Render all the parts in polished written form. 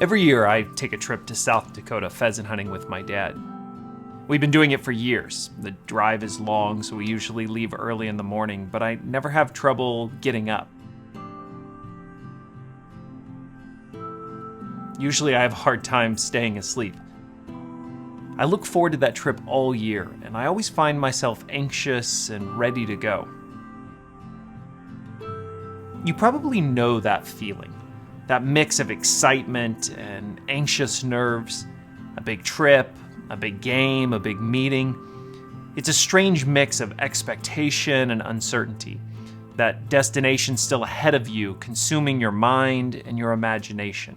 Every year I take a trip to South Dakota pheasant hunting with my dad. We've been doing it for years. The drive is long, so we usually leave early in the morning, but I never have trouble getting up. Usually I have a hard time staying asleep. I look forward to that trip all year, and I always find myself anxious and ready to go. You probably know that feeling. That mix of excitement and anxious nerves, a big trip, a big game, a big meeting. It's a strange mix of expectation and uncertainty. That destination still ahead of you, consuming your mind and your imagination.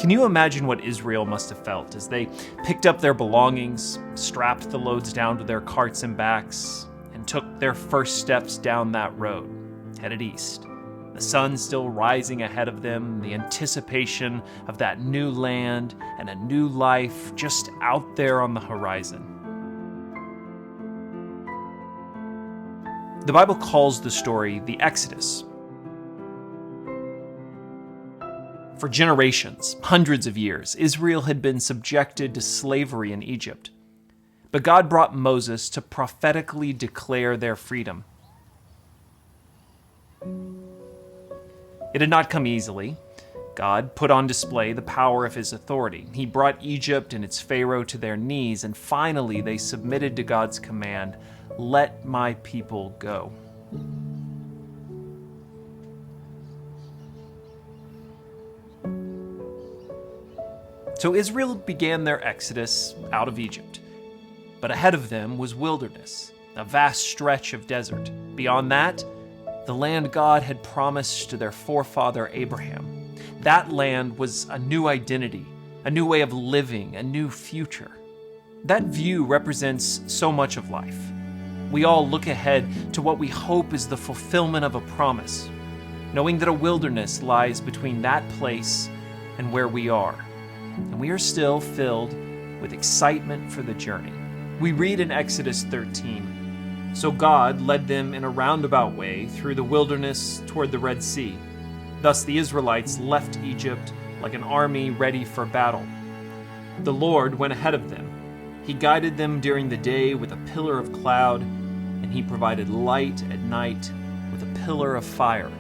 Can you imagine what Israel must have felt as they picked up their belongings, strapped the loads down to their carts and backs, and took their first steps down that road, headed east? The sun still rising ahead of them, the anticipation of that new land and a new life just out there on the horizon. The Bible calls the story the Exodus. For generations, hundreds of years, Israel had been subjected to slavery in Egypt. But God brought Moses to prophetically declare their freedom. It had not come easily. God put on display the power of his authority. He brought Egypt and its Pharaoh to their knees, and finally they submitted to God's command, "Let my people go." So Israel began their exodus out of Egypt. But ahead of them was wilderness, a vast stretch of desert. Beyond that, the land God had promised to their forefather Abraham. That land was a new identity, a new way of living, a new future. That view represents so much of life. We all look ahead to what we hope is the fulfillment of a promise, knowing that a wilderness lies between that place and where we are. And we are still filled with excitement for the journey. We read in Exodus 13, "So God led them in a roundabout way through the wilderness toward the Red Sea. Thus the Israelites left Egypt like an army ready for battle. The Lord went ahead of them. He guided them during the day with a pillar of cloud, and he provided light at night with a pillar of fire."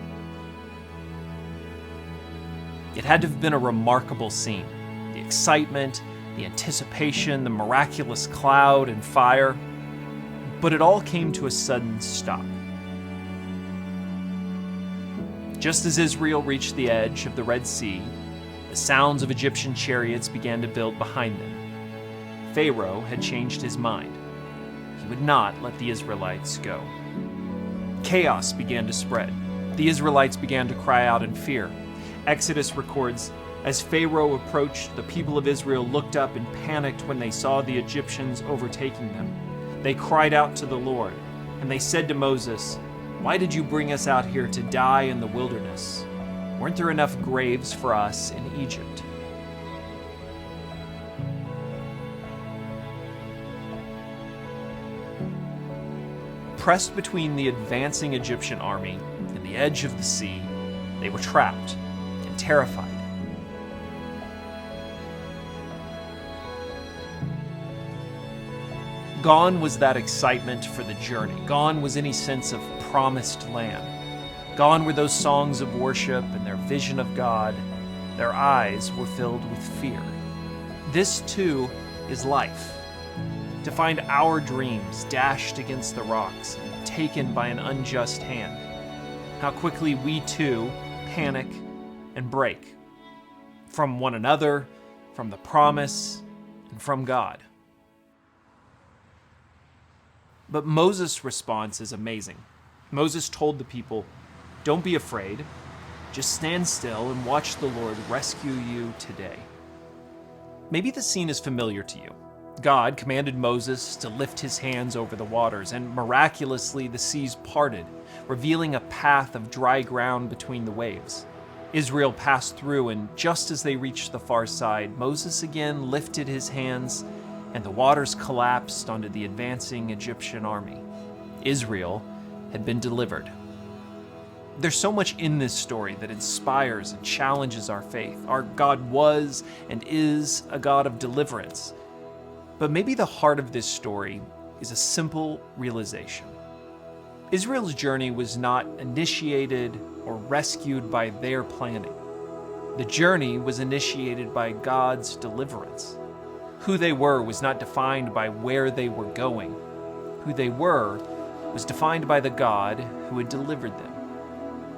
It had to have been a remarkable scene. The excitement, the anticipation, the miraculous cloud and fire. But it all came to a sudden stop. Just as Israel reached the edge of the Red Sea, the sounds of Egyptian chariots began to build behind them. Pharaoh had changed his mind. He would not let the Israelites go. Chaos began to spread. The Israelites began to cry out in fear. Exodus records, "As Pharaoh approached, the people of Israel looked up and panicked when they saw the Egyptians overtaking them. They cried out to the Lord, and they said to Moses, 'Why did you bring us out here to die in the wilderness? Weren't there enough graves for us in Egypt?'" Pressed between the advancing Egyptian army and the edge of the sea, they were trapped and terrified. Gone was that excitement for the journey. Gone was any sense of promised land. Gone were those songs of worship and their vision of God. Their eyes were filled with fear. This too is life. To find our dreams dashed against the rocks and taken by an unjust hand. How quickly we too panic and break. From one another, from the promise, and from God. But Moses' response is amazing. Moses told the people, "Don't be afraid. Just stand still and watch the Lord rescue you today." Maybe the scene is familiar to you. God commanded Moses to lift his hands over the waters, and miraculously the seas parted, revealing a path of dry ground between the waves. Israel passed through, and just as they reached the far side, Moses again lifted his hands, and the waters collapsed onto the advancing Egyptian army. Israel had been delivered. There's so much in this story that inspires and challenges our faith. Our God was and is a God of deliverance. But maybe the heart of this story is a simple realization. Israel's journey was not initiated or rescued by their planning. The journey was initiated by God's deliverance. Who they were was not defined by where they were going. Who they were was defined by the God who had delivered them.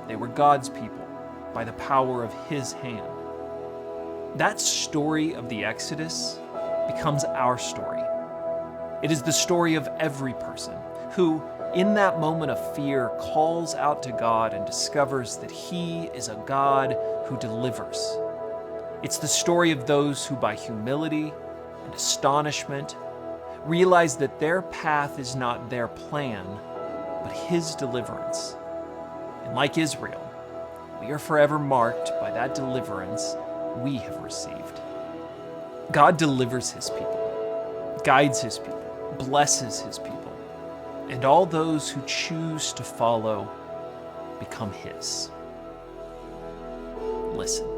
They were God's people by the power of His hand. That story of the Exodus becomes our story. It is the story of every person who, in that moment of fear, calls out to God and discovers that He is a God who delivers. It's the story of those who, by humility and astonishment, realize that their path is not their plan, but His deliverance. And like Israel, we are forever marked by that deliverance we have received. God delivers His people, guides His people, blesses His people, and all those who choose to follow become His. Listen.